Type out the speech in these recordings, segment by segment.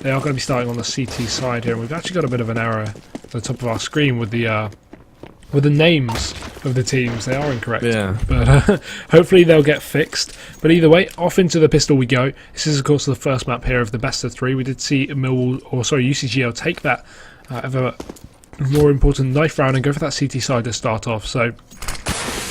they are going to be starting on the CT side here, and we've actually got a bit of an error at the top of our screen with the names of the teams. They are incorrect, but hopefully they'll get fixed. But either way, off into the pistol we go. This is of course the first map here of the best of 3. We did see UCGL take that ever more important knife round and go for that CT side to start off. So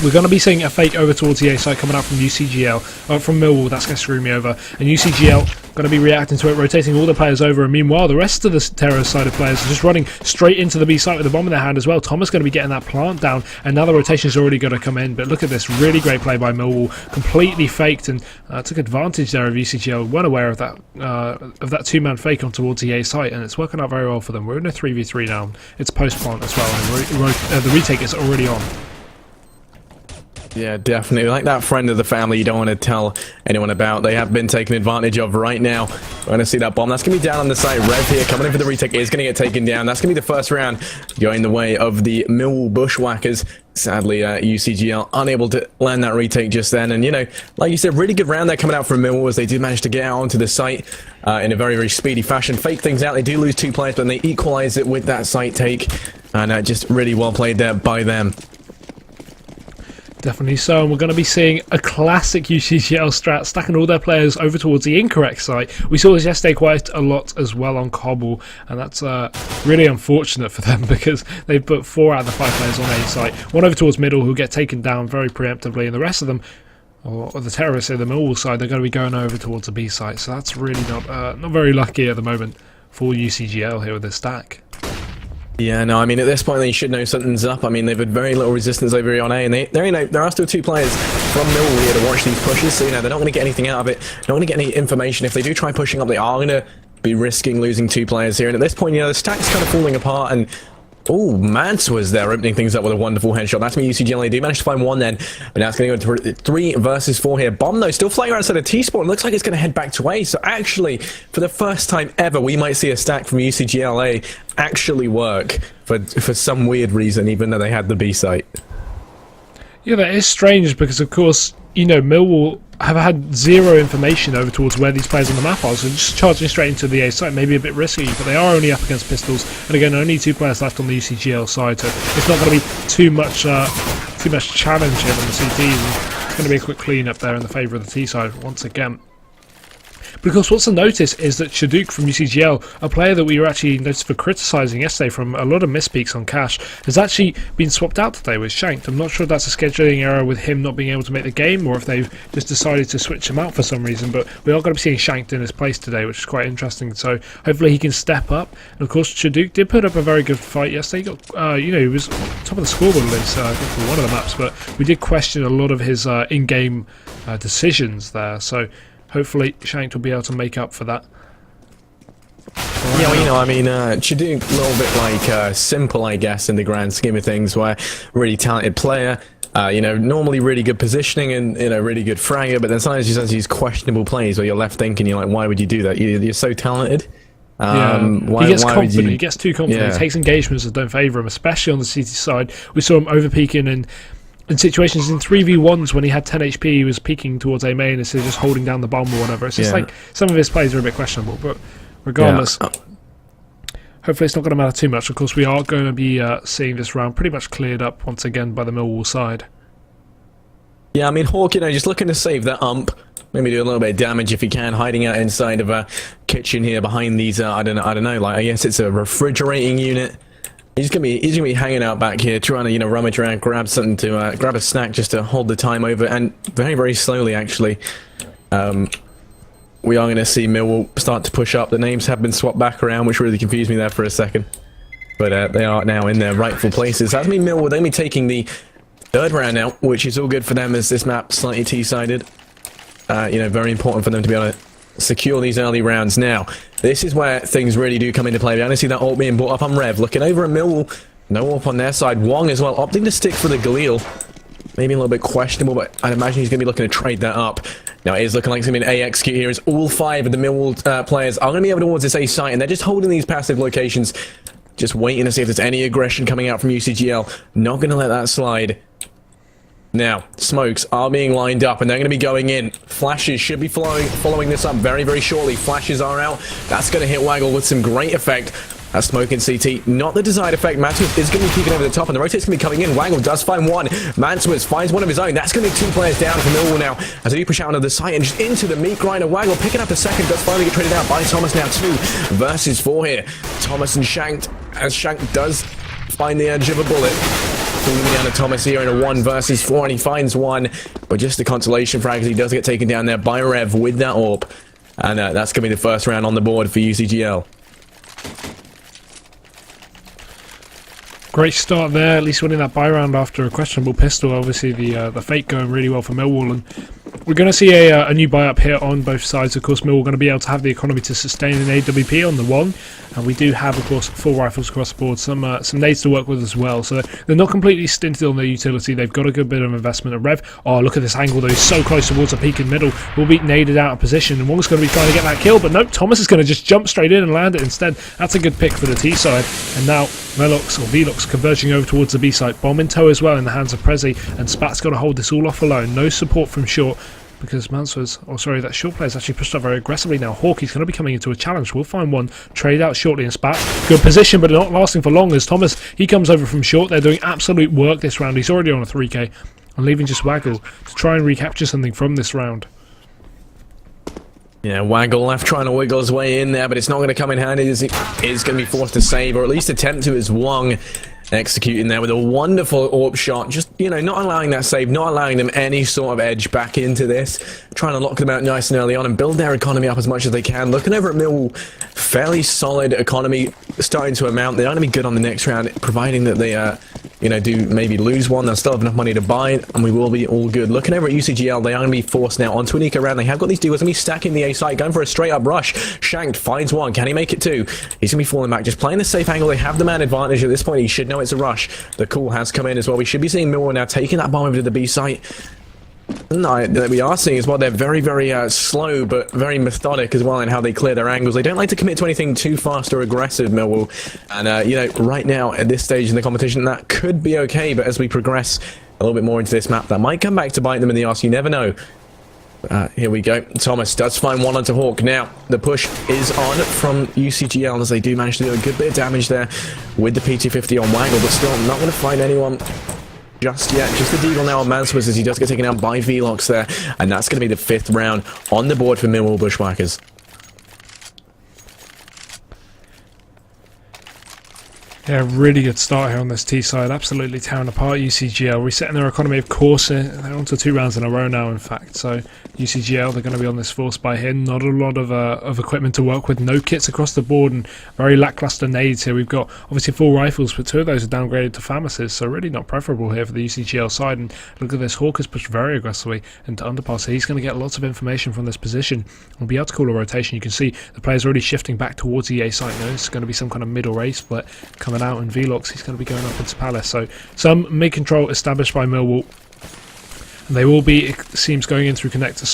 we're going to be seeing a fake over towards the A side coming out from UCGL, from Millwall. That's going to screw me over. And UCGL going to be reacting to it, rotating all the players over. And meanwhile, the rest of the terrorist side of players are just running straight into the B site with the bomb in their hand as well. Thomas going to be getting that plant down, and now the rotation's already going to come in. But look at this, really great play by Millwall, completely faked and took advantage there of UCGL. Weren't aware of that two-man fake on towards the A site, and it's working out very well for them. We're in a 3v3 now. It's post-plant as well, and the retake is already on. Yeah, definitely. Like that friend of the family you don't want to tell anyone about. They have been taken advantage of right now. We're going to see that bomb. That's going to be down on the site. Rev here coming in for the retake is going to get taken down. That's going to be the first round going the way of the Millwall Bushwhackers. Sadly, UCGL unable to land that retake just then. And, you know, like you said, really good round there coming out from Millwall as they do manage to get out onto the site in a very, very speedy fashion. Fake things out. They do lose 2 players, but they equalize it with that site take. And just really well played there by them. Definitely so, and we're going to be seeing a classic UCGL strat, stacking all their players over towards the incorrect site. We saw this yesterday quite a lot as well on Cobble, and that's really unfortunate for them because they put 4 out of the 5 players on A site. 1 over towards middle who get taken down very preemptively, and the rest of them, or the terrorists at the Millwall side, they're going to be going over towards the B site. So that's really not very lucky at the moment for UCGL here with this stack. Yeah, no, I mean, at this point, they should know something's up. I mean, they've had very little resistance over here on A, and there are still 2 players from Millwall here to watch these pushes, so, you know, they're not going to get anything out of it, not going to get any information. If they do try pushing up, they are going to be risking losing 2 players here, and at this point, you know, the stack's kind of falling apart, and oh, Mance was there opening things up with a wonderful headshot. That's me, UCGL. They do manage to find 1 then, but now it's going to go to 3 versus 4 here. Bomb, though, still flying around outside of T-spawn. Looks like it's going to head back to A. So actually, for the first time ever, we might see a stack from UCGLA actually work for some weird reason, even though they had the B site. Yeah, that is strange because, of course, you know, Millwall have had 0 information over towards where these players on the map are, so just charging straight into the A site may be a bit risky, but they are only up against pistols, and again, only 2 players left on the UCGL side, so it's not going to be too much challenge here on the CTs, and it's going to be a quick clean up there in the favour of the T side once again. Because what's to notice is that Shaduk from UCGL, a player that we were actually noticed for criticising yesterday from a lot of misspeaks on Cash, has actually been swapped out today with Shanked. I'm not sure if that's a scheduling error with him not being able to make the game, or if they've just decided to switch him out for some reason, but we are going to be seeing Shanked in his place today, which is quite interesting, so hopefully he can step up. And of course, Shaduk did put up a very good fight yesterday. He got, you know, he was top of the scoreboard list, I think, for one of the maps, but we did question a lot of his in-game decisions there, so hopefully Shanked will be able to make up for that. Yeah, well, you know, I mean, Shaduk, a little bit like Simple, I guess, in the grand scheme of things, where really talented player, you know, normally really good positioning and, you know, really good fragger, but then sometimes he does these questionable plays where you're left thinking, you're like, why would you do that? You're so talented. He gets confident, he gets too confident, he takes engagements that don't favour him, especially on the CT side. We saw him over-peaking in situations in 3v1s when he had 10 HP, he was peeking towards A main instead of just holding down the bomb or whatever. It's just like some of his plays are a bit questionable, but regardless, hopefully it's not going to matter too much. Of course, we are going to be seeing this round pretty much cleared up once again by the Millwall side. Yeah, I mean, Hawk, you know, just looking to save that ump, maybe do a little bit of damage if he can, hiding out inside of a kitchen here behind these, I don't know, like, I guess it's a refrigerating unit. He's gonna be hanging out back here, trying to, you know, rummage around, grab something to grab a snack just to hold the time over, and very, very slowly actually, we are going to see Millwall start to push up. The names have been swapped back around, which really confused me there for a second, but they are now in their rightful places. That's me, Millwall. They'll be taking the 3rd round now, which is all good for them as this map slightly T-sided. You know, very important for them to be able to secure these early rounds. Now, this is where things really do come into play. We're going to see that ult being brought up on Rev. Looking over at Millwall, no ult on their side. Wong as well, opting to stick for the Galil. Maybe a little bit questionable, but I'd imagine he's going to be looking to trade that up. Now, it is looking like it's going to be an A execute here, as all 5 of the Millwall players are going to be able towards this A site, and they're just holding these passive locations, just waiting to see if there's any aggression coming out from UCGL. Not going to let that slide. Now, smokes are being lined up, and they're going to be going in. Flashes should be following this up very, very shortly. Flashes are out. That's going to hit Waggle with some great effect. That smoke in CT, not the desired effect. Mansworth is going to be peeking over the top, and the rotate's going to be coming in. Waggle does find one. Mansworth finds one of his own. That's going to be 2 players down from Millwall now, as they push out onto the site and just into the meat grinder. Waggle picking up the second, does finally get traded out by Thomas now. 2 versus 4 here. Thomas and Shanked, as Shanked does find the edge of a bullet. Falling down to Thomas here in a 1 versus 4, and he finds one, but just a consolation frag as he does get taken down there by Rev with that AWP, and that's going to be the first round on the board for UCGL. Great start there, at least winning that buy round after a questionable pistol. Obviously the fake going really well for Millwall, and we're going to see a new buy up here on both sides. Of course, Millwall going to be able to have the economy to sustain an AWP on the 1, and we do have, of course, 4 rifles across the board, some nades to work with as well, so they're not completely stinted on their utility. They've got a good bit of investment at Rev. Oh, look at this angle though, he's so close towards the peak in middle, will be naded out of position, and Wong's going to be trying to get that kill, but nope, Thomas is going to just jump straight in and land it instead. That's a good pick for the T side, and now Velox or Velox converging over towards the B site. Bomb in tow as well in the hands of Prezi, and Spat's got to hold this all off alone. No support from short, because that short player is actually pushed up very aggressively now. Hawkey's going to be coming into a challenge. We'll find one trade out shortly, and Spat, good position, but not lasting for long as Thomas, he comes over from short. They're doing absolute work this round. He's already on a 3k, and leaving just Waggle to try and recapture something from this round. Yeah, Waggle left trying to wiggle his way in there, but it's not going to come in handy as he is going to be forced to save, or at least attempt to, as Wong executing there with a wonderful AWP shot, just, you know, not allowing that save, not allowing them any sort of edge back into this, trying to lock them out nice and early on and build their economy up as much as they can. Looking over at Millwall, fairly solid economy starting to amount. They're going to be good on the next round, providing that they, you know, do maybe lose one. They'll still have enough money to buy it, and we will be all good. Looking over at UCGL, they are going to be forced now onto an eco round. They have got these duos, going to be stacking the A site, going for a straight up rush. Shanked finds one. Can he make it 2? He's going to be falling back, just playing the safe angle. They have the man advantage at this point. He should know it's a rush. The call has come in as well. We should be seeing Millwall now taking that bomb over to the B site. No, that we are seeing as well, they're very, very slow, but very methodic as well in how they clear their angles. They don't like to commit to anything too fast or aggressive, Millwall. And, you know, right now, at this stage in the competition, that could be okay, but as we progress a little bit more into this map, that might come back to bite them in the arse. You never know. Here we go. Thomas does find one onto Hawk. Now, the push is on from UCGL as they do manage to do a good bit of damage there with the P250 on Waggle, but still not going to find anyone just yet. Just the deagle now on Mansworth as he does get taken out by Velox there, and that's going to be the 5th round on the board for Millwall Bushwhackers. Yeah, really good start here on this T side. Absolutely tearing apart UCGL. Resetting their economy, of course. They're on to 2 rounds in a row now, in fact. So UCGL, they're going to be on this force by here. Not a lot of equipment to work with. No kits across the board and very lackluster nades here. We've got obviously 4 rifles, but 2 of those are downgraded to FAMASs. So really not preferable here for the UCGL side. And look at this. Hawk has pushed very aggressively into underpass. So he's going to get lots of information from this position and be able to call a rotation. You can see the players already shifting back towards the A site now. It's going to be some kind of middle race split coming out, and Velox, he's going to be going up into Palace. So some mid-control established by Millwall. And they will be, it seems, going in through connector.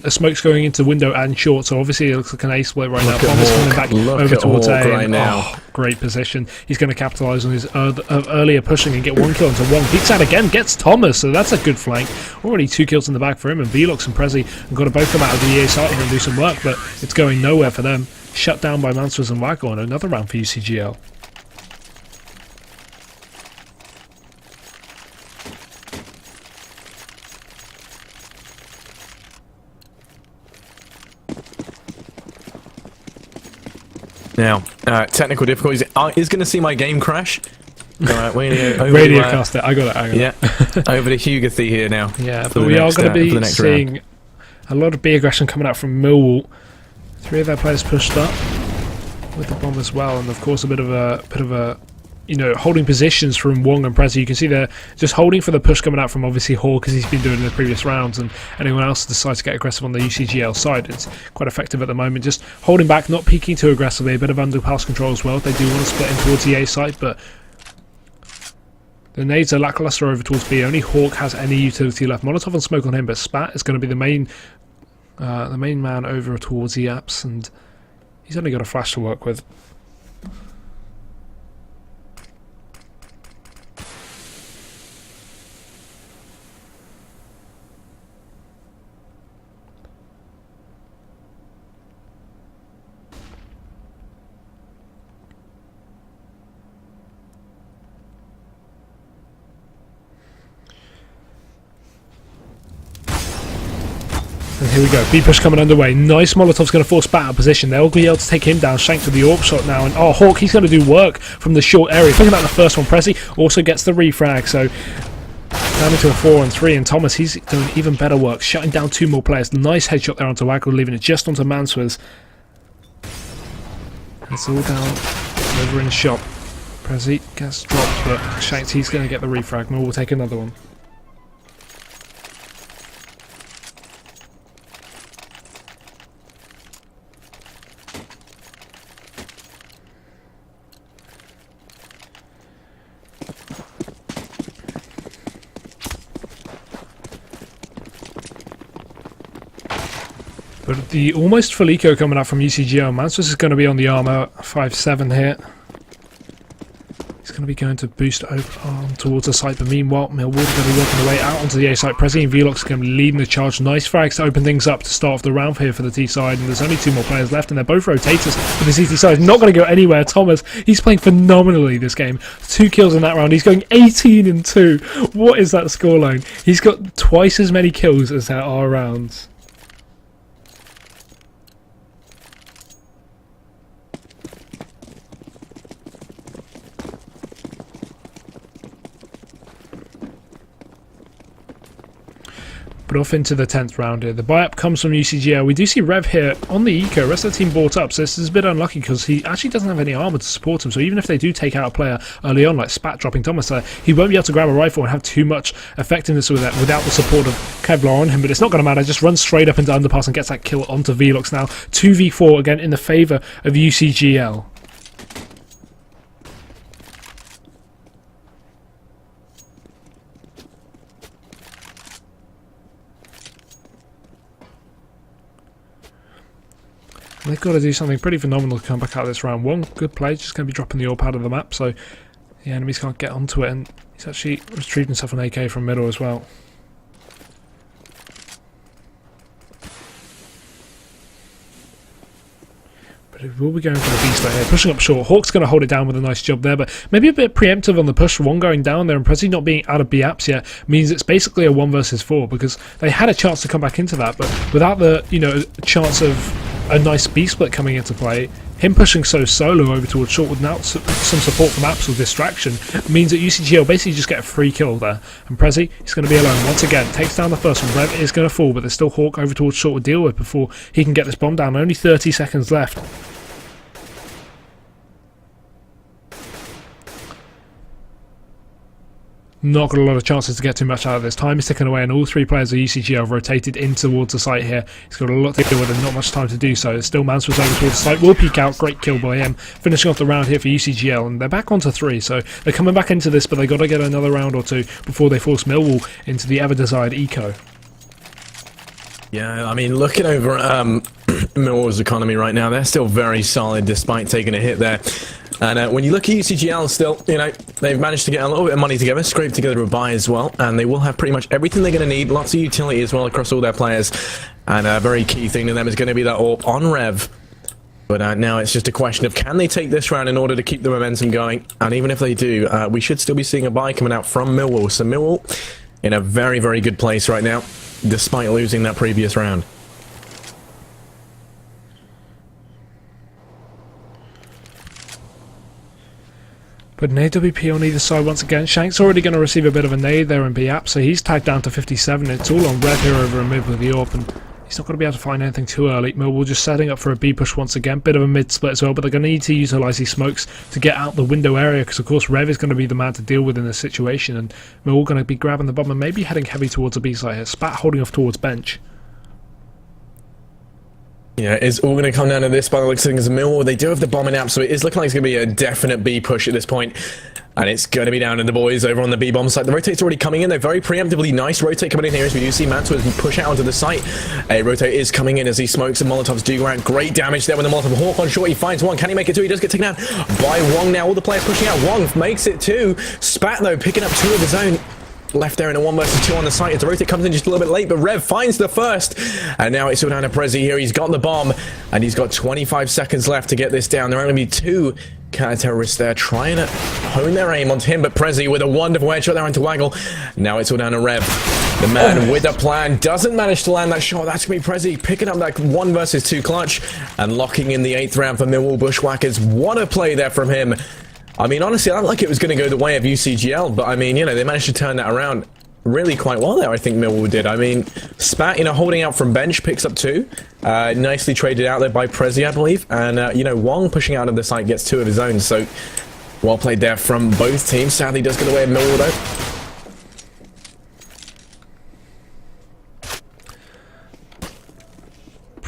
Smoke's going into window and short, so obviously it looks like an A split right now. Bomb is coming back over towards A. Right now. Oh, great position. He's going to capitalise on his earlier pushing and get 1 kill into Wong. Peeks out again, gets Thomas, so that's a good flank. Already 2 kills in the bag for him, and Velox and Prezi have got to both come out of the EA site here and do some work, but it's going nowhere for them. Shut down by Mansworth and Waggle, and another round for UCGL. Now, technical difficulties. Is going to see my game crash. Radio cast it. I got it. Yeah. Over to Hugathy here now. Yeah, but we are going to be seeing a lot of B aggression coming out from Millwall. 3 of their players pushed up with the bomb as well, and of course a bit of a you know, holding positions from Wong and Prezi. You can see they're just holding for the push coming out from obviously Hall, because he's been doing it in the previous rounds, and anyone else decides to get aggressive on the UCGL side. It's quite effective at the moment, just holding back, not peeking too aggressively, a bit of underpass control as well. They do want to split in towards the A site, but the nades are lackluster over towards B. Only Hawk has any utility left. Molotov and smoke on him, but Spat is going to be the main man over towards the apps, and he's only got a flash to work with. And here we go, B-push coming underway. Nice Molotov's going to force back out of position. They'll be able to take him down. Shank with the AWP shot now. And oh, Hawk, he's going to do work from the short area. Thinking about the first one, Prezi also gets the refrag. So down into a 4-on-3. And Thomas, he's doing even better work. Shutting down 2 more players. Nice headshot there onto Waggle, leaving it just onto Mansworth. It's all down over in shop. Prezi gets dropped, but Shanks, he's going to get the refrag. We'll take another one. But the almost full eco coming up from UCGL. Mansworth is going to be on the armor 5-7 here. He's going to be going to boost over on towards the site, but meanwhile, Millwall are going to be working their way out onto the A site. Prezi and Vlox are going to be leading the charge. Nice frags to open things up to start off the round here for the T side, and there's only 2 more players left, and they're both rotators. But the CT side is not going to go anywhere. Thomas, he's playing phenomenally this game. 2 kills in that round. He's going 18-2. What is that scoreline? He's got twice as many kills as there are rounds. But off into the 10th round here. The buy-up comes from UCGL. We do see Rev here on the eco. The rest of the team bought up, so this is a bit unlucky because he actually doesn't have any armor to support him. So even if they do take out a player early on, like Spat dropping Thomas there, he won't be able to grab a rifle and have too much effectiveness with that without the support of Kevlar on him. But it's not going to matter. Just runs straight up into underpass and gets that kill onto Vlox now. 2v4 again in the favour of UCGL. They've got to do something pretty phenomenal to come back out of this round. One good play, just going to be dropping the AWP out of the map, so the enemies can't get onto it, and he's actually retrieved himself an AK from middle as well. But it will be going for the beast right here, pushing up short. Hawk's going to hold it down with a nice job there, but maybe a bit preemptive on the push. One going down there, and Prezi not being out of B-apps yet means it's basically a 1 versus 4, because they had a chance to come back into that, but without the, you know, chance of a nice B-split coming into play, him pushing so solo over towards short without some support from Absol distraction means that UCGL basically just get a free kill there. And Prezi, he's going to be alone once again. Takes down the first one. Rev is going to fall, but there's still Hawk over towards short to deal with before he can get this bomb down. Only 30 seconds left. Not got a lot of chances to get too much out of this. Time is ticking away, and all 3 players of UCGL have rotated in towards the site here. He's got a lot to deal with and not much time to do so. It's still Mansworth over towards the site. Will peek out. Great kill by him. Finishing off the round here for UCGL, and they're back onto 3. So they're coming back into this, but they got to get another round or 2 before they force Millwall into the ever-desired eco. Yeah, I mean, looking over at Millwall's economy right now, they're still very solid despite taking a hit there. And when you look at UCGL still, you know, they've managed to get a little bit of money together, scrape together a buy as well, and they will have pretty much everything they're going to need, lots of utility as well across all their players, and a very key thing to them is going to be that AWP on Rev. But now it's just a question of can they take this round in order to keep the momentum going, and even if they do, we should still be seeing a buy coming out from Millwall. So Millwall in a very, very good place right now, despite losing that previous round. But an AWP on either side once again. Shank's already going to receive a bit of a nade there in B-app, so he's tagged down to 57. It's all on Rev here over in mid with the AWP, and he's not going to be able to find anything too early. Millwall just setting up for a B push once again. Bit of a mid split as well, but they're going to need to utilise these smokes to get out the window area, because of course Rev is going to be the man to deal with in this situation, and Millwall going to be grabbing the bomb and maybe heading heavy towards a B side here. Spat holding off towards bench. Yeah, it's all going to come down to this by the looks of things. Millwall, they do have the bomb in app, so it is looking like it's going to be a definite B push at this point. And it's going to be down to the boys over on the B bomb site. The rotate's already coming in. They're very preemptively nice rotate coming in here as we do see Mansworth push out onto the site. A rotate is coming in as he smokes and Molotovs do go out. Great damage there with the Molotov. Hawk on short. He finds one. Can he make it 2? He does get taken out by Wong now. All the players pushing out. Wong makes it 2. Spat though picking up 2 of his own. Left there in a 1 versus 2 on the site as the rotate comes in just a little bit late, but Rev finds the first, and now it's all down to Prezi here. He's got the bomb, and he's got 25 seconds left to get this down. There are going to be 2 counter-terrorists there trying to hone their aim onto him, but Prezi with a wonderful headshot there onto Waggle. Now it's all down to Rev. The man with a plan doesn't manage to land that shot. That's going to be Prezi picking up that 1 versus 2 clutch and locking in the 8th round for Millwall Bushwhackers. What a play there from him. I mean, honestly, I don't like it was going to go the way of UCGL, but I mean, you know, they managed to turn that around really quite well there, I think Millwall did. I mean, Spat, you know, holding out from bench, picks up 2. Nicely traded out there by Prezi, I believe. And, you know, Wong pushing out of the site gets 2 of his own. So, well played there from both teams. Sadly, does get away with Millwall, though.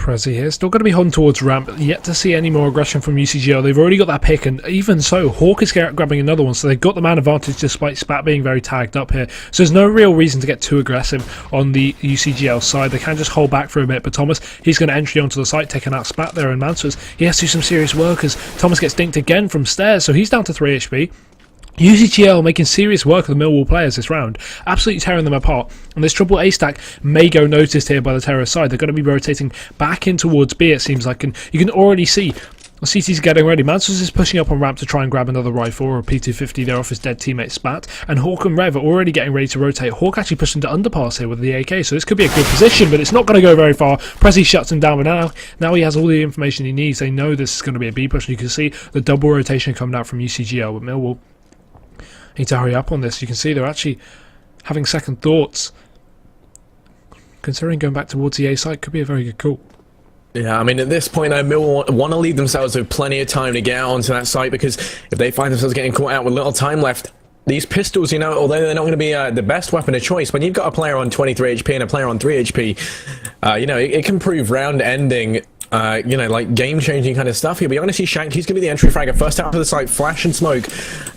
Prezi here, still going to be hunting towards ramp, yet to see any more aggression from UCGL. They've already got that pick, and even so, Hawk is grabbing another one, so they've got the man advantage despite Spat being very tagged up here. So there's no real reason to get too aggressive on the UCGL side. They can just hold back for a bit, but Thomas, he's going to entry onto the site, taking out Spat there, and Mansford, he has to do some serious work as Thomas gets dinked again from stairs, so he's down to 3 HP. UCGL making serious work of the Millwall players this round, absolutely tearing them apart, and this triple A stack may go noticed here by the terrorist side. They're going to be rotating back in towards B, it seems like, and you can already see CT's getting ready. Mansford is pushing up on ramp to try and grab another rifle or a P250 there off his dead teammate Spat, and Hawk and Rev are already getting ready to rotate. Hawk actually pushed into underpass here with the AK, so this could be a good position, but it's not going to go very far. Prezi shuts him down, but now he has all the information he needs. They know this is going to be a B push, and you can see the double rotation coming out from UCGL with Millwall. Need to hurry up on this. You can see they're actually having second thoughts. Considering going back towards the A site could be a very good call. Yeah, I mean, at this point, Millwall want to leave themselves with plenty of time to get out onto that site, because if they find themselves getting caught out with little time left, these pistols, you know, although they're not going to be the best weapon of choice, when you've got a player on 23 HP and a player on 3 HP, you know, it can prove round-ending, you know, like game-changing kind of stuff here. But you're going to see Shank, he's going to be the entry fragger. First out to the site, flash and smoke.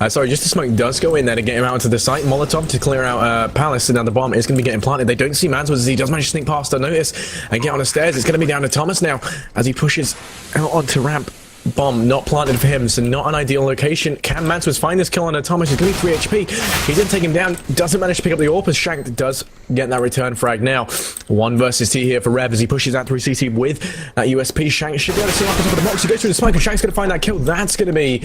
Sorry, just the smoke does go in there to get him out onto the site. Molotov to clear out Palace, and now the bomb is going to be getting planted. They don't see Mansford as he does manage to sneak past unnoticed and get on the stairs. It's going to be down to Thomas now as he pushes out onto ramp. Bomb not planted for him, so not an ideal location. Can Mansford find this kill on Thomas? He's going to be 3 HP. He did take him down. Doesn't manage to pick up the AWP as Shank does get that return frag now. 1 versus 2 here for Rev as he pushes out through CT with that USP. Shank should be able to see off the top of the box. He goes through the smoke and Shank's going to find that kill. That's going to be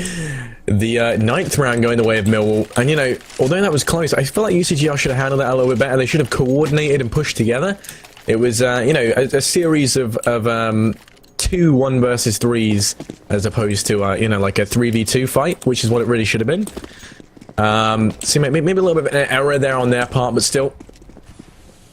the 9th round going the way of Millwall. And you know, although that was close, I feel like UCGL should have handled that a little bit better. They should have coordinated and pushed together. It was, you know, a series of 2 1 versus 3s as opposed to you know, like a 3v2 fight, which is what it really should have been. See, maybe a little bit of an error there on their part, but still,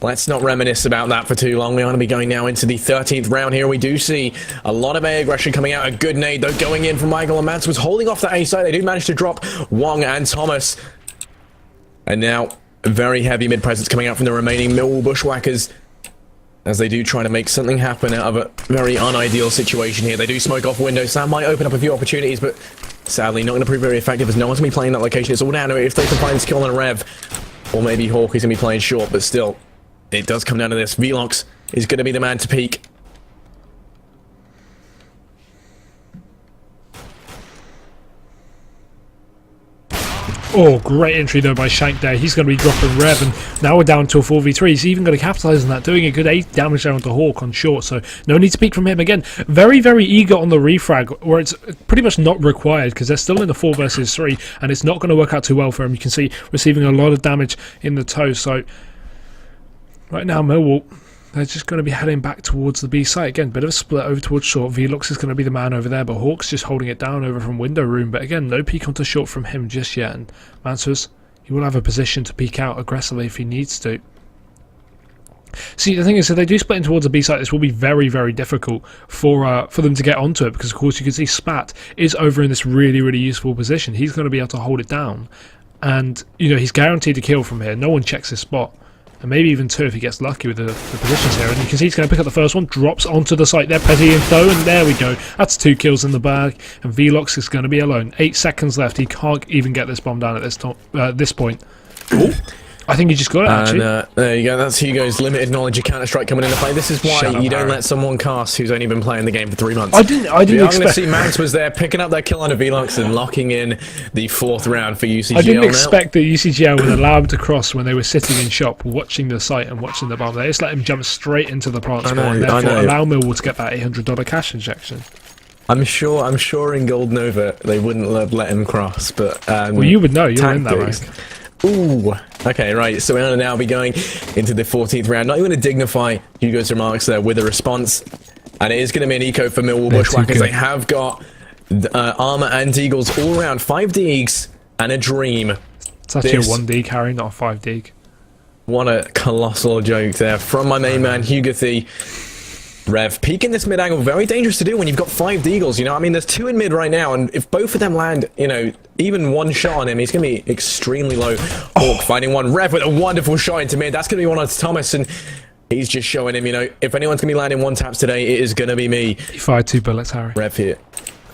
let's not reminisce about that for too long. We want to be going now into the 13th round here. We do see a lot of A aggression coming out. A good nade though going in from Michael, and Mats was holding off the A side. They do manage to drop Wong and Thomas, and now very heavy mid presence coming out from the remaining Millwall Bushwhackers, as they do try to make something happen out of a very unideal situation here. They do smoke off windows, so that might open up a few opportunities, but sadly not going to prove very effective as no one's going to be playing that location. It's all down to if they can find this kill on Rev, or maybe Hawk is going to be playing short, but still, it does come down to this. Velox is going to be the man to peak. Oh, great entry though by Shank there. He's going to be dropping Rev, and now we're down to a 4v3. He's even going to capitalise on that, doing a good 8 damage down to Hawk on short, so no need to peek from him again. Very, very eager on the refrag, where it's pretty much not required because they're still in the 4 versus 3, and it's not going to work out too well for him. You can see receiving a lot of damage in the toe, so right now Millwall, they're just going to be heading back towards the B site. Again, bit of a split over towards short. Velux is going to be the man over there, but Hawk's just holding it down over from window room. But again, no peek onto short from him just yet. And Mansford, he will have a position to peek out aggressively if he needs to. See, the thing is, if they do split in towards the B site, this will be very, very difficult for them to get onto it, because of course you can see Spat is over in this really, really useful position. He's going to be able to hold it down, and you know, he's guaranteed to kill from here. No one checks his spot. And maybe even 2 if he gets lucky with the positions here. And you can see he's going to pick up the first one, drops onto the site there, Prezi and Tho, and there we go. That's 2 kills in the bag, and Velox is going to be alone. 8 seconds left. He can't even get this bomb down at this point. Ooh. I think he just got it, actually. And there you go, that's Hugo's limited knowledge of Counter-Strike coming into play. This is why you don't let someone cast who's only been playing the game for 3 months. I didn't expect... going to see Max was there picking up that kill on a Velox and locking in the 4th round for UCGL. I didn't expect that UCGL would allow him to cross when they were sitting in shop, watching the site and watching the bomb. They just let him jump straight into the plant spawn, and therefore allow Millwall to get that $800 cash injection. I'm sure in Gold Nova they wouldn't let him cross, but... well, you would know, you're in that rank. Ooh, Okay, right, so we're going to now be going into the 14th round. Not even to dignify Hugo's remarks there with a response. And it is going to be an eco for Millwall Bushwhackers. They have got armor and deagles all around. 5 deags and a dream. It's actually a 1D carry, not a 5D. What a colossal joke there from my main man, Hugo The. Rev, peeking this mid angle, very dangerous to do when you've got 5 deagles, you know? I mean, there's 2 in mid right now, and if both of them land, you know, even 1 shot on him, he's going to be extremely low. Hawk finding one. Rev with a wonderful shot into mid. That's going to be one on Thomas, and he's just showing him, you know, if anyone's going to be landing 1 taps today, it is going to be me. He fired 2 bullets, Harry. Rev here,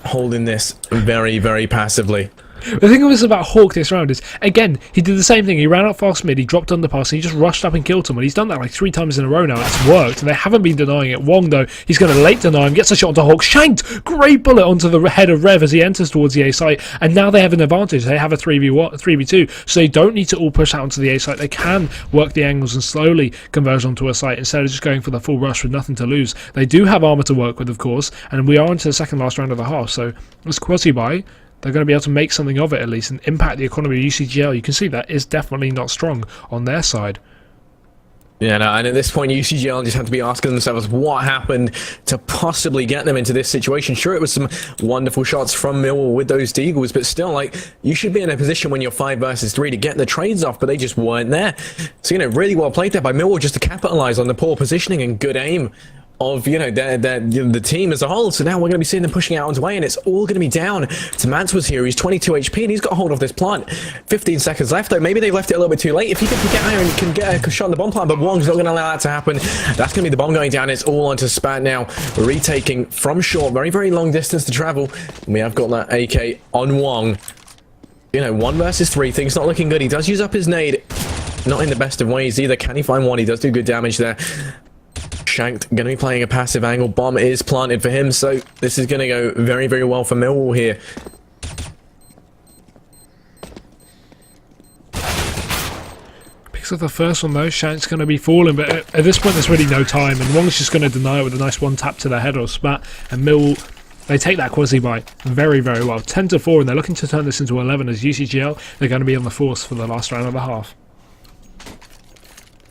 holding this very, very passively. The thing that was about Hawk this round is, again, he did the same thing. He ran out fast mid, he dropped underpass, and he just rushed up and killed someone. He's done that like 3 times in a row now, and it's worked, and they haven't been denying it. Wong, though, he's going to late deny him, gets a shot onto Hawk, shanked! Great bullet onto the head of Rev as he enters towards the A site, and now they have an advantage. They have a 3v2, so they don't need to all push out onto the A site. They can work the angles and slowly converge onto a site instead of just going for the full rush with nothing to lose. They do have armor to work with, of course, and we are into the second last round of the half, so this quasi-buy, they're going to be able to make something of it at least and impact the economy of UCGL. You can see that is definitely not strong on their side. Yeah, no, and at this point, UCGL just have to be asking themselves what happened to possibly get them into this situation. Sure, it was some wonderful shots from Millwall with those deagles, but still, like, you should be in a position when you're 5 versus 3 to get the trades off, but they just weren't there. So, you know, really well played there by Millwall just to capitalize on the poor positioning and good aim of, you know, the team as a whole. So now we're going to be seeing them pushing out onto way, and it's all going to be down to Mansworth here. He's 22 HP, and he's got hold of this plant. 15 seconds left, though. Maybe they've left it a little bit too late. If he can get there and can get a shot on the bomb plant, but Wong's not going to allow that to happen. That's going to be the bomb going down. It's all onto Spat now. Retaking from short. Very, very long distance to travel. And we have got that AK on Wong. You know, 1 versus 3. Things not looking good. He does use up his nade. Not in the best of ways either. Can he find one? He does do good damage there. Shanked, going to be playing a passive angle. Bomb is planted for him, so this is going to go very, very well for Millwall here. Picks up the first one though. Shank's going to be falling, but at this point there's really no time, and Wong's just going to deny it with a nice 1 tap to the head or Spat, and Millwall, they take that quasi-buy very, very well. 10-4, and they're looking to turn this into 11 as UCGL. They're going to be on the force for the last round of the half.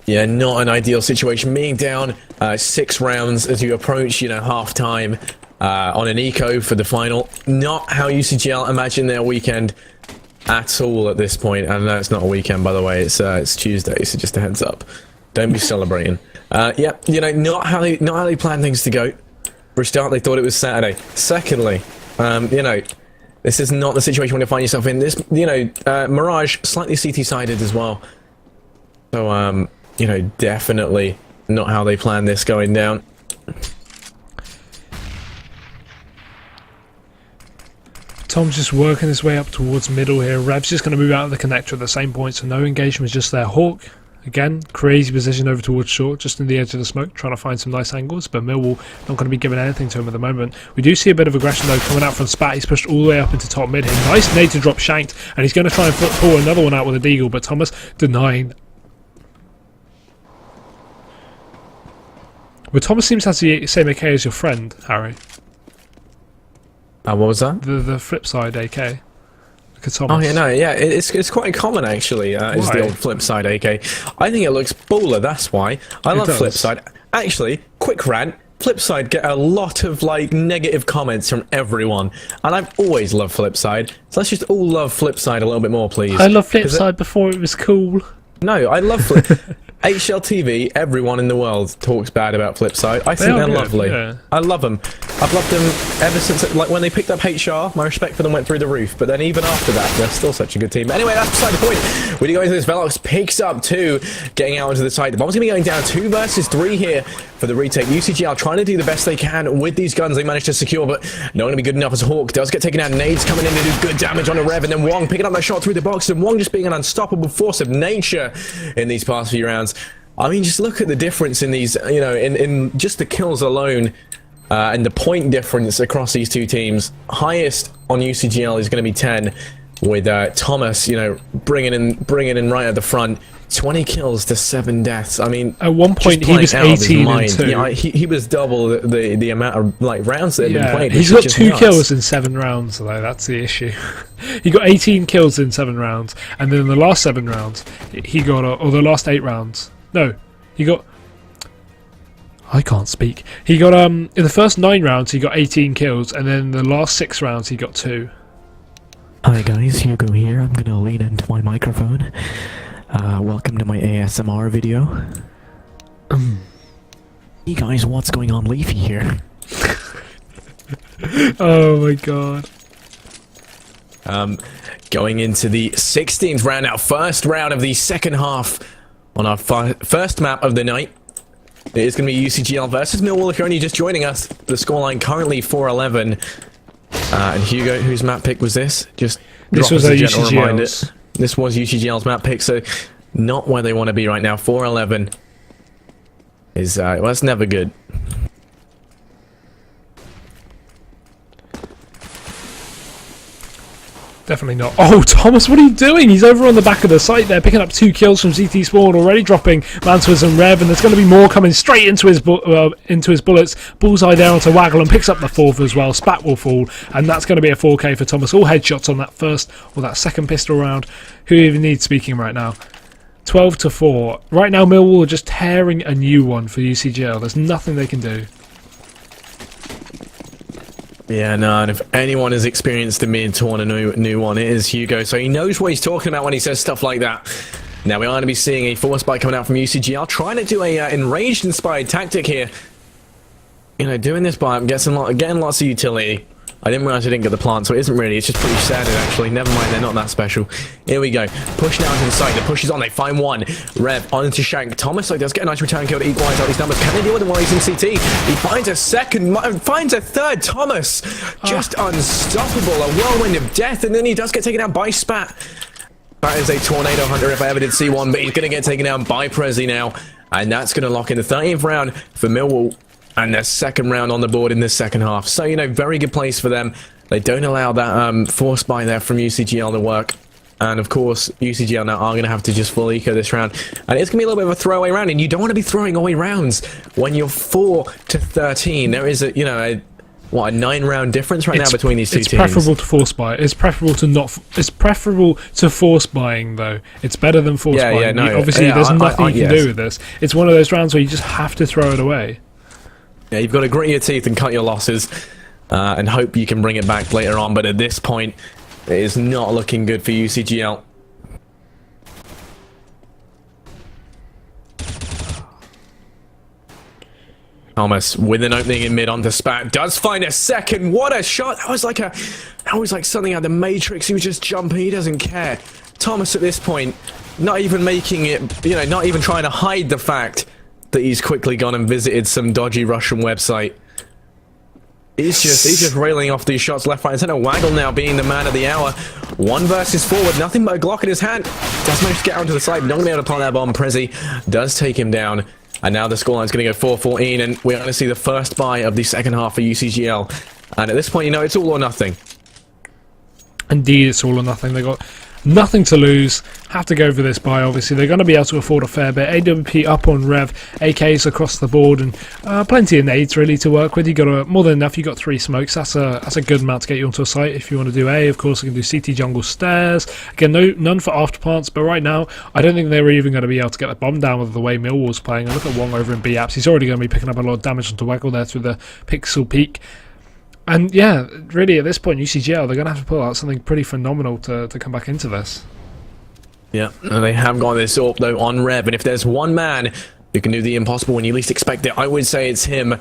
Yeah, not an ideal situation. Being down 6 rounds as you approach, you know, half-time on an eco for the final. Not how UCGL imagine their weekend at all at this point. And no, it's not a weekend, by the way. It's Tuesday, so just a heads up. Don't be celebrating. Yeah, you know, not how they plan things to go. For a start, they thought it was Saturday. Secondly, you know, this is not the situation when you find yourself in. This, you know, Mirage slightly CT-sided as well. So, you know, definitely not how they planned this going down. Tom's just working his way up towards middle here. Rev's just going to move out of the connector at the same point, so no engagement, just there. Hawk, again, crazy position over towards short, just in the edge of the smoke, trying to find some nice angles, but Millwall not going to be giving anything to him at the moment. We do see a bit of aggression, though, coming out from Spat. He's pushed all the way up into top mid here. Nice nade to drop Shanked, and he's going to try and pull another one out with a deagle, but Thomas denying. Well, Thomas seems to have the same AK as your friend, Harry. What was that? The flip side AK. Look at Thomas. Oh yeah, no, yeah, it's quite common actually. Is the old flip side AK. I think it looks baller. That's why I love flip side. Actually, quick rant. Flipside get a lot of like negative comments from everyone, and I've always loved Flipside. So let's just all love Flipside a little bit more, please. I love Flipside before it was cool. No, I love Flip. HLTV, everyone in the world talks bad about Flipside. I think they're lovely. Yeah. I love them. I've loved them ever since, like, when they picked up HR, my respect for them went through the roof. But then even after that, they're still such a good team. But anyway, that's beside the point. When you go into this, Velox picks up 2, getting out into the side. The bomb's going to be going down 2 versus 3 here for the retake. UCGL trying to do the best they can with these guns they managed to secure, but not going to be good enough as Hawk does get taken out. Nades coming in to do good damage on a Rev, and then Wong picking up that shot through the box, and Wong just being an unstoppable force of nature in these past few rounds. I mean, just look at the difference in these, you know, in just the kills alone, and the point difference across these two teams. Highest on UCGL is going to be 10, with Thomas, you know, bringing in right at the front. 20 kills to 7 deaths. I mean, at one point he was 18 and 2. Yeah, he was double the amount of like rounds that had been played. He's got 2 kills in 7 rounds, though. That's the issue. He got 18 kills in 7 rounds, and then in the last 7 rounds, he got, or the last 8 rounds. No, he got. I can't speak. He got in the first 9 rounds he got 18 kills, and then the last 6 rounds he got 2. Hi guys, Hugo here. I'm gonna lean into my microphone. Welcome to my ASMR video. Hey guys, what's going on, Leafy here? Oh my god. Going into the 16th round now, first round of the second half on our first map of the night. It is going to be UCGL versus Millwall. If you're only just joining us, the scoreline currently 4-11. And Hugo, whose map pick was this? Just this was a UCGL's. This was UCGL's map pick, so not where they want to be right now. 4-11 is, well, that's never good. Definitely not. Oh, Thomas, what are you doing? He's over on the back of the site there, picking up 2 kills from ZT Spawn, already dropping Mantuas and Rev, and there's going to be more coming straight into his bullets. Bullseye there onto Waggle and picks up the 4th as well. Spat will fall, and that's going to be a 4K for Thomas. All headshots on that first, or that second pistol round. Who even needs speaking right now? 12-4. Right now, Millwall are just tearing a new one for UCGL. There's nothing they can do. Yeah, no, and if anyone has experienced the mid-torn a new one, it is Hugo, so he knows what he's talking about when he says stuff like that. Now, we are going to be seeing a force spike coming out from UCGL, trying to do a enraged-inspired tactic here. You know, doing this by getting lots of utility. I didn't realize I didn't get the plant, so it isn't really. It's just pretty standard, actually. Never mind, they're not that special. Here we go. Push down to the side. The push is on. They find one. Rev onto Shank. Thomas does get a nice return kill to equalize out these numbers. Can they deal with him while he's in CT? He finds a second, finds a third. Thomas, just unstoppable. A whirlwind of death, and then he does get taken out by Spat. That is a tornado hunter if I ever did see one, but he's going to get taken down by Prezi now. And that's going to lock in the 13th round for Millwall. And their second round on the board in this second half. So, you know, very good place for them. They don't allow that force buy there from UCGL to work. And, of course, UCGL now are going to have to just full eco this round. And it's going to be a little bit of a throwaway round. And you don't want to be throwing away rounds when you're 4-13. There is a, you know, a 9-round difference right now between these two teams. It's preferable to force buy. It's preferable to not. It's preferable to force buying though. It's better than force buying. Yeah, no, obviously, there's nothing you can do with this. It's one of those rounds where you just have to throw it away. Yeah, you've got to grit your teeth and cut your losses and hope you can bring it back later on. But at this point, it is not looking good for UCGL. Thomas with an opening in mid onto Spat. Does find a second. What a shot. That was like something out of the Matrix. He was just jumping. He doesn't care. Thomas at this point, not even making it, you know, not even trying to hide the fact that he's quickly gone and visited some dodgy Russian website. He's just railing off these shots left, right, and center. Waggle now being the man of the hour. 1 versus 4 with nothing but a Glock in his hand. Does manage to get onto the side. Not going to be able to plant that bomb. Prezi does take him down. And now the scoreline's going to go 4-14, and we're going to see the first buy of the second half for UCGL. And at this point, you know, it's all or nothing. Indeed, it's all or nothing. They got nothing to lose. Have to go for this buy, obviously. They're going to be able to afford a fair bit. AWP up on Rev, AKs across the board, and plenty of nades really to work with. You got more than enough. You got 3 smokes. That's a good amount to get you onto a site if you want to do A. Of course, you can do CT jungle stairs. Again, none for after plants, but right now, I don't think they were even going to be able to get the bomb down with the way Millwall's playing. And look at Wong over in B apps. He's already going to be picking up a lot of damage onto Waggle there through the pixel peak. And yeah, really at this point, UCGL, they're going to have to pull out something pretty phenomenal to come back into this. Yeah, and they have got this AWP though on Rev, and if there's one man who can do the impossible when you least expect it, I would say it's him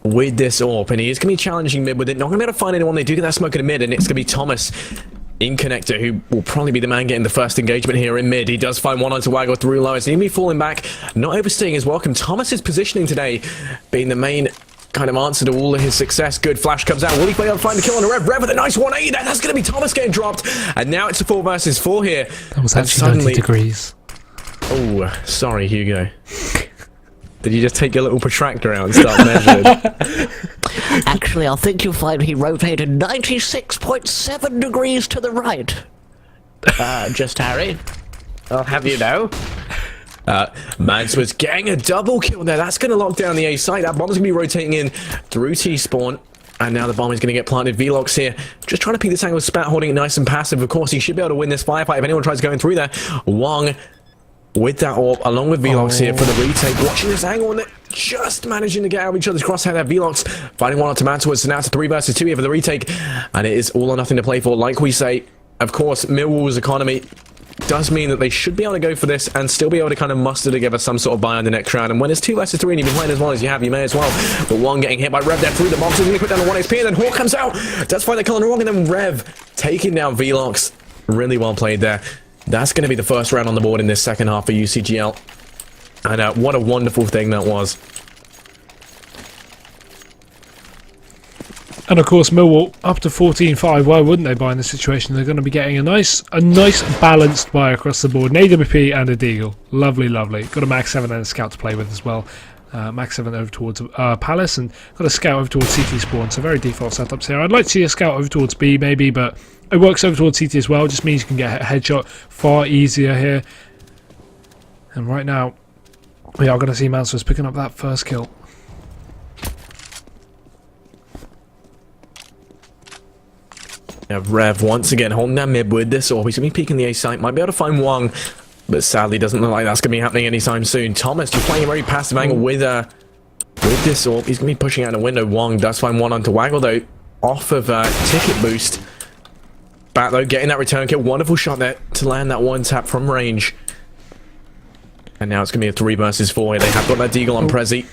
with this AWP, and he is going to be challenging mid with it. Not going to be able to find anyone. They do get that smoke in the mid, and it's going to be Thomas in connector, who will probably be the man getting the first engagement here in mid. He does find one onto Waggle through low. He's going to be falling back, not overstaying his welcome. Thomas's positioning today being the main kind of answer to all of his success. Good flash comes out. Will he be able to find the kill on the Rev? Rev with a nice 180. That's going to be Thomas getting dropped. And now it's a 4 versus 4 here. That was actually 90 degrees. Oh, sorry, Hugo. Did you just take your little protractor out and start measuring? Actually, I think you'll find he rotated 96.7 degrees to the right. Just Harry. I'll have you know. Mansworth's getting a double kill there. That's going to lock down the A site. That bomb's going to be rotating in through T-spawn. And now the bomb is going to get planted. Velox here, just trying to peek this angle with Spat, holding it nice and passive. Of course, he should be able to win this firefight if anyone tries going through there. Wong with that orb, along with Velox here for the retake. Watching this angle, and they're just managing to get out of each other's crosshair there. Velox fighting one up to Mansworth, so now it's a 3 versus 2 here for the retake. And it is all or nothing to play for. Like we say, of course, Millwall's economy does mean that they should be able to go for this and still be able to kind of muster together some sort of buy on the next round. And when it's 2 versus 3 and you've been playing as well as you have, you may as well. But Wong getting hit by Rev there through the box, is going to put down to 1 HP, and then Hawk comes out. Does find the kill on Wong, and then Rev taking down Velox. Really well played there. That's going to be the first round on the board in this second half for UCGL. And what a wonderful thing that was. And of course, Millwall up to 14-5. Why wouldn't they buy in this situation? They're going to be getting a nice balanced buy across the board. An AWP and a Deagle. Lovely, lovely. Got a Max 7 and a Scout to play with as well. Max 7 over towards Palace, and got a Scout over towards CT spawn. So very default setups here. I'd like to see a Scout over towards B maybe, but it works over towards CT as well. It just means you can get a headshot far easier here. And right now, we are going to see Mansworth picking up that first kill. Yeah, Rev once again holding that mid with this orb. He's going to be peeking the A site. Might be able to find Wong, but sadly doesn't look like that's going to be happening anytime soon. Thomas just playing a very passive angle with this orb. He's going to be pushing out a window. Wong does find one onto Waggle though, off of ticket boost. Back though, getting that return kill. Wonderful shot there to land that one tap from range. And now it's going to be a 3 versus 4 here. They have got that Deagle on Prezi.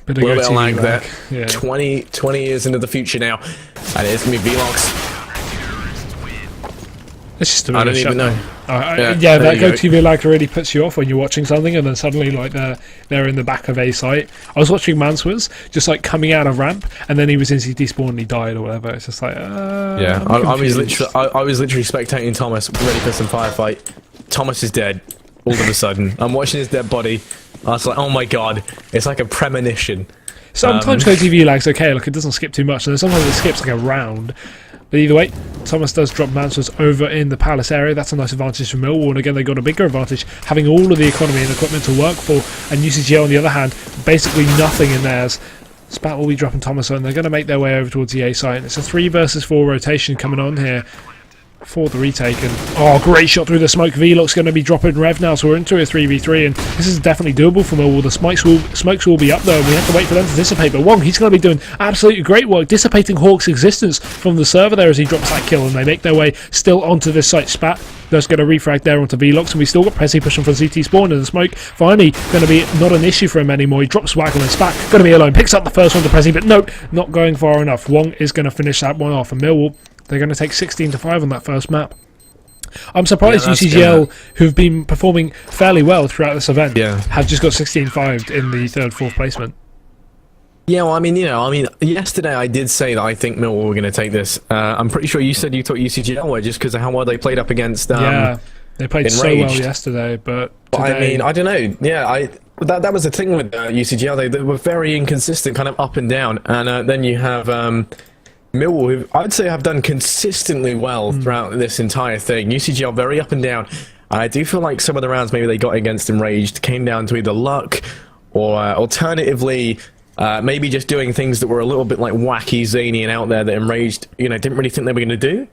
A little bit of lag there. Yeah. 20 years into the future now. And it's going to be Velox. It's just a I don't even know. Yeah, that go-to lag really puts you off when you're watching something, and then suddenly like they're in the back of A site. I was watching Mansworth just like coming out of ramp, and then he was in CT spawn and he died or whatever. It's just like yeah. I was literally spectating Thomas, ready for some firefight. Thomas is dead. All of a sudden, I'm watching his dead body. I was like, oh my god, it's like a premonition. Sometimes go-TV lag's okay, like it doesn't skip too much, and then sometimes it skips like a round. But either way, Thomas does drop Mansworth over in the Palace area. That's a nice advantage for Millwall, and again they got a bigger advantage having all of the economy and equipment to work for, and UCGL on the other hand, basically nothing in theirs. Spat will be dropping Thomas, and they're going to make their way over towards the A site, and it's a 3 versus 4 rotation coming on here for the retake. And oh, great shot through the smoke. Velox going to be dropping Rev now, so we're into a 3v3, and this is definitely doable for Millwall. The smokes will be up though, and we have to wait for them to dissipate, but Wong, he's going to be doing absolutely great work dissipating Hawk's existence from the server there as he drops that kill, and they make their way still onto this site. Spat does get a refrag there onto Velox, and we still got Prezi pushing from CT spawn, and the smoke finally going to be not an issue for him anymore. He drops Waggle, and Spat going to be alone, picks up the first one to Prezi, but no, not going far enough. Wong is going to finish that one off, and Millwall, they're going to take 16-5 on that first map. I'm surprised UCGL, who've been performing fairly well throughout this event, have just got 16-5 in the 3rd, 4th placement. Yeah, well, I mean, yesterday I did say that I think Millwall were going to take this. I'm pretty sure you said you thought UCGL were just because of how well they played up against. Yeah, they played Enraged. so well yesterday, but today... I mean, I don't know. Yeah, that was the thing with UCGL. They were very inconsistent, kind of up and down, and then you have. Millwall, who I'd say have done consistently well throughout this entire thing. UCGL very up and down. I do feel like some of the rounds maybe they got against Enraged came down to either luck or alternatively maybe just doing things that were a little bit like wacky, zany and out there that Enraged, didn't really think they were going to do.